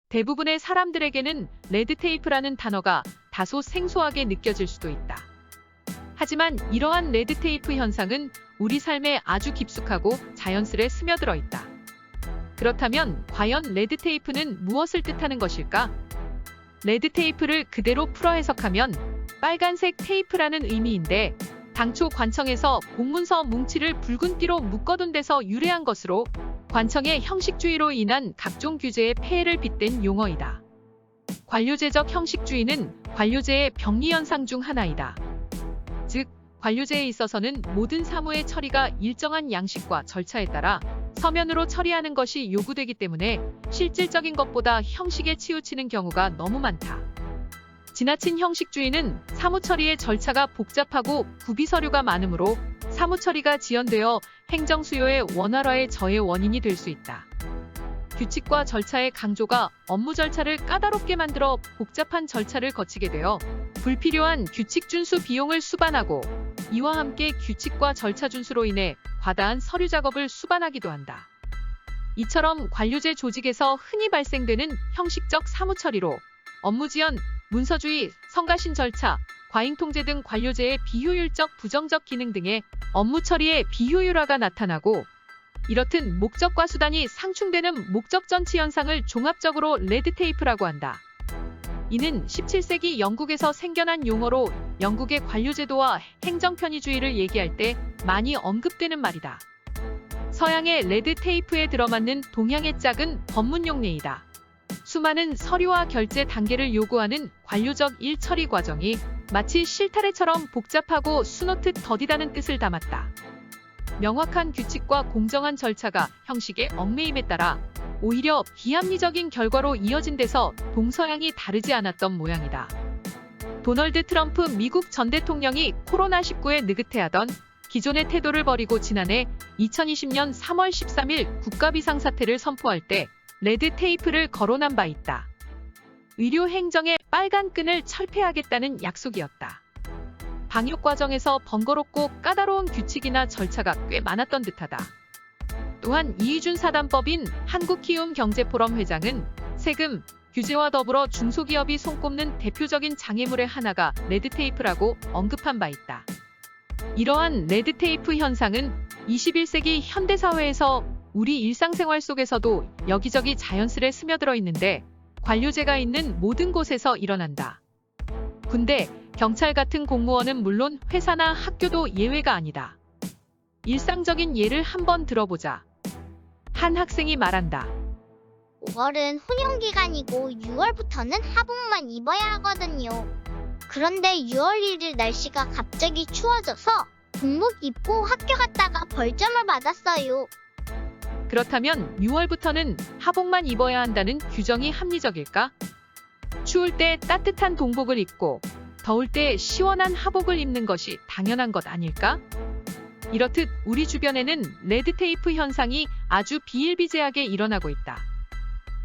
대부분의 사람들에게는 레드테이프라는 단어가 다소 생소하게 느껴질 수도 있다. 하지만 이러한 레드테이프 현상은 우리 삶에 아주 깊숙하고 자연스레 스며들어 있다. 그렇다면 과연 레드테이프는 무엇을 뜻하는 것일까? 레드테이프를 그대로 풀어 해석하면 빨간색 테이프라는 의미인데, 당초 관청에서 공문서 뭉치를 붉은 띠로 묶어둔 데서 유래한 것으로 관청의 형식주의로 인한 각종 규제의 폐해를 빗댄 용어이다. 관료제적 형식주의는 관료제의 병리현상 중 하나이다. 즉, 관료제에 있어서는 모든 사무의 처리가 일정한 양식과 절차에 따라 서면으로 처리하는 것이 요구되기 때문에 실질적인 것보다 형식에 치우치는 경우가 너무 많다. 지나친 형식주의는 사무처리의 절차가 복잡하고 구비서류가 많으므로 사무처리가 지연되어 행정수요의 원활화의 저해 원인이 될 수 있다. 규칙과 절차의 강조가 업무 절차를 까다롭게 만들어 복잡한 절차를 거치게 되어 불필요한 규칙 준수 비용을 수반하고, 이와 함께 규칙과 절차 준수로 인해 과다한 서류 작업을 수반하기도 한다. 이처럼 관료제 조직에서 흔히 발생되는 형식적 사무처리로 업무 지연, 문서주의, 성가신 절차, 과잉통제 등 관료제의 비효율적 부정적 기능 등의 업무 처리의 비효율화가 나타나고, 이렇듯 목적과 수단이 상충되는 목적전치 현상을 종합적으로 레드테이프라고 한다. 이는 17세기 영국에서 생겨난 용어로 영국의 관료제도와 행정편의주의를 얘기할 때 많이 언급되는 말이다. 서양의 레드테이프에 들어맞는 동양의 짝은 법문용례이다. 수많은 서류와 결제 단계를 요구하는 관료적 일처리 과정이 마치 실타래처럼 복잡하고 수놓듯 더디다는 뜻을 담았다. 명확한 규칙과 공정한 절차가 형식의 얽매임에 따라 오히려 비합리적인 결과로 이어진 데서 동서양이 다르지 않았던 모양이다. 도널드 트럼프 미국 전 대통령이 코로나19에 느긋해하던 기존의 태도를 버리고 지난해 2020년 3월 13일 국가비상사태를 선포할 때 레드테이프를 거론한 바 있다. 의료행정의 빨간 끈을 철폐하겠다는 약속이었다. 방역 과정에서 번거롭고 까다로운 규칙이나 절차가 꽤 많았던 듯하다. 또한 이희준 사단법인 한국키움경제포럼 회장은 세금, 규제와 더불어 중소기업이 손꼽는 대표적인 장애물의 하나가 레드테이프라고 언급한 바 있다. 이러한 레드테이프 현상은 21세기 현대사회에서 우리 일상생활 속에서도 여기저기 자연스레 스며들어 있는데, 관료제가 있는 모든 곳에서 일어난다. 군대, 경찰 같은 공무원은 물론 회사나 학교도 예외가 아니다. 일상적인 예를 한번 들어보자. 한 학생이 말한다. 5월은 훈련기간이고 6월부터는 하복만 입어야 하거든요. 그런데 6월 1일 날씨가 갑자기 추워져서 군복 입고 학교 갔다가 벌점을 받았어요. 그렇다면 6월부터는 하복만 입어야 한다는 규정이 합리적일까? 추울 때 따뜻한 동복을 입고 더울 때 시원한 하복을 입는 것이 당연한 것 아닐까? 이렇듯 우리 주변에는 레드테이프 현상이 아주 비일비재하게 일어나고 있다.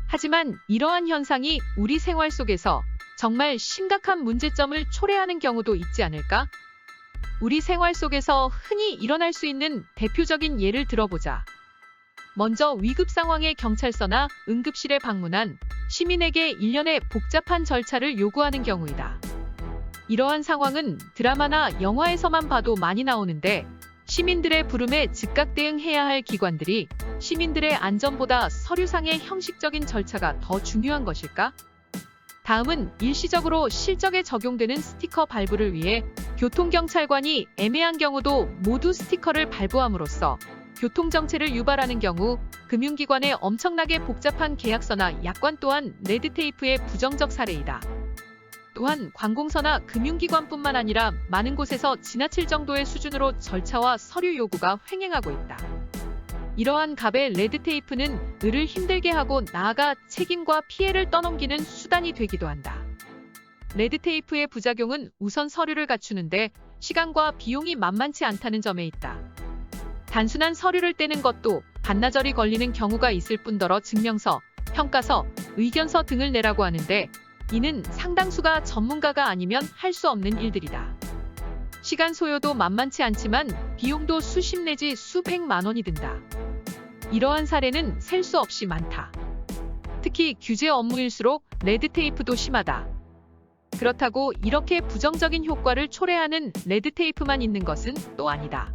하지만 이러한 현상이 우리 생활 속에서 정말 심각한 문제점을 초래하는 경우도 있지 않을까? 우리 생활 속에서 흔히 일어날 수 있는 대표적인 예를 들어보자. 먼저 위급 상황에 경찰서나 응급실에 방문한 시민에게 일련의 복잡한 절차를 요구하는 경우이다. 이러한 상황은 드라마나 영화에서만 봐도 많이 나오는데, 시민들의 부름에 즉각 대응해야 할 기관들이 시민들의 안전보다 서류상의 형식적인 절차가 더 중요한 것일까? 다음은 일시적으로 실적에 적용되는 스티커 발부를 위해 교통경찰관이 애매한 경우도 모두 스티커를 발부함으로써 교통정체를 유발하는 경우 금융기관의 엄청나게 복잡한 계약서나 약관 또한 레드테이프의 부정적 사례이다. 또한 관공서나 금융기관뿐만 아니라 많은 곳에서 지나칠 정도의 수준으로 절차와 서류 요구가 횡행하고 있다. 이러한 갑의 레드테이프는 을을 힘들게 하고 나아가 책임과 피해를 떠넘기는 수단이 되기도 한다. 레드테이프의 부작용은 우선 서류를 갖추는데 시간과 비용이 만만치 않다는 점에 있다. 단순한 서류를 떼는 것도 반나절이 걸리는 경우가 있을 뿐더러 증명서, 평가서, 의견서 등을 내라고 하는데, 이는 상당수가 전문가가 아니면 할 수 없는 일들이다. 시간 소요도 만만치 않지만 비용도 수십 내지 수백만 원이 든다. 이러한 사례는 셀 수 없이 많다. 특히 규제 업무일수록 레드테이프도 심하다. 그렇다고 이렇게 부정적인 효과를 초래하는 레드테이프만 있는 것은 또 아니다.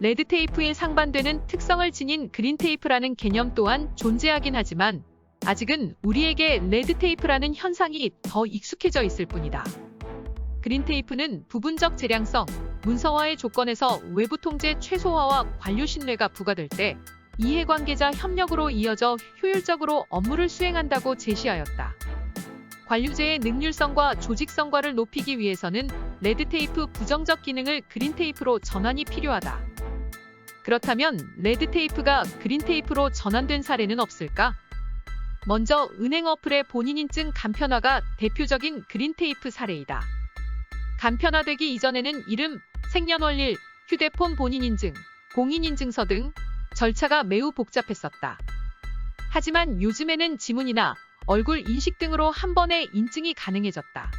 레드테이프에 상반되는 특성을 지닌 그린테이프라는 개념 또한 존재하긴 하지만 아직은 우리에게 레드테이프라는 현상이 더 익숙해져 있을 뿐이다. 그린테이프는 부분적 재량성, 문서화의 조건에서 외부 통제 최소화와 관료 신뢰가 부과될 때 이해관계자 협력으로 이어져 효율적으로 업무를 수행한다고 제시하였다. 관료제의 능률성과 조직성과를 높이기 위해서는 레드테이프 부정적 기능을 그린테이프로 전환이 필요하다. 그렇다면 레드테이프가 그린테이프로 전환된 사례는 없을까? 먼저 은행 어플의 본인인증 간편화가 대표적인 그린테이프 사례이다. 간편화되기 이전에는 이름, 생년월일, 휴대폰 본인인증, 공인인증서 등 절차가 매우 복잡했었다. 하지만 요즘에는 지문이나 얼굴 인식 등으로 한 번에 인증이 가능해졌다.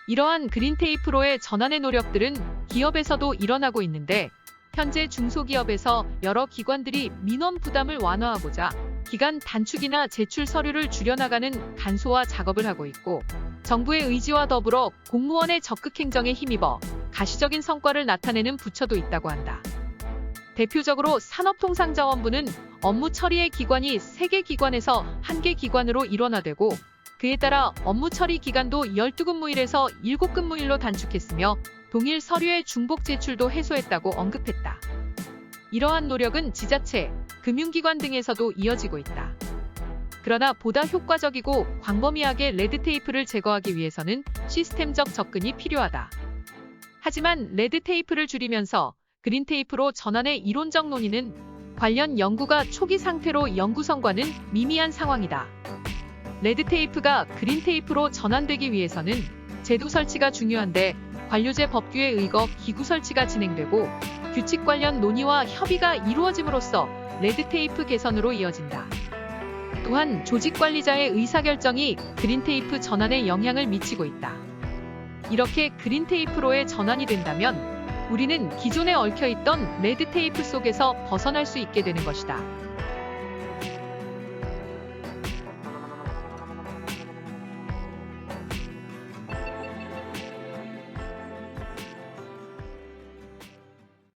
이러한 그린테이프로의 전환의 노력들은 기업에서도 일어나고 있는데 현재 중소기업에서 여러 기관들이 민원 부담을 완화하고자 기간 단축이나 제출 서류를 줄여나가는 간소화 작업을 하고 있고 정부의 의지와 더불어 공무원의 적극 행정에 힘입어 가시적인 성과를 나타내는 부처도 있다고 한다. 대표적으로 산업통상자원부는 업무 처리의 기관이 3개 기관에서 1개 기관으로 일원화되고 그에 따라 업무 처리 기간도 12근무일에서 7근무일로 단축했으며 동일 서류의 중복 제출도 해소했다고 언급했다. 이러한 노력은 지자체, 금융기관 등에서도 이어지고 있다. 그러나 보다 효과적이고 광범위하게 레드테이프를 제거하기 위해서는 시스템적 접근이 필요하다. 하지만 레드테이프를 줄이면서 그린테이프로 전환의 이론적 논의는 관련 연구가 초기 상태로 연구 성과는 미미한 상황이다. 레드테이프가 그린테이프로 전환되기 위해서는 제도 설치가 중요한데 관료제 법규에 의거 기구 설치가 진행되고 규칙 관련 논의와 협의가 이루어짐으로써 레드테이프 개선으로 이어진다. 또한 조직관리자의 의사결정이 그린테이프 전환에 영향을 미치고 있다. 이렇게 그린테이프로의 전환이 된다면 우리는 기존에 얽혀있던 레드테이프 속에서 벗어날 수 있게 되는 것이다.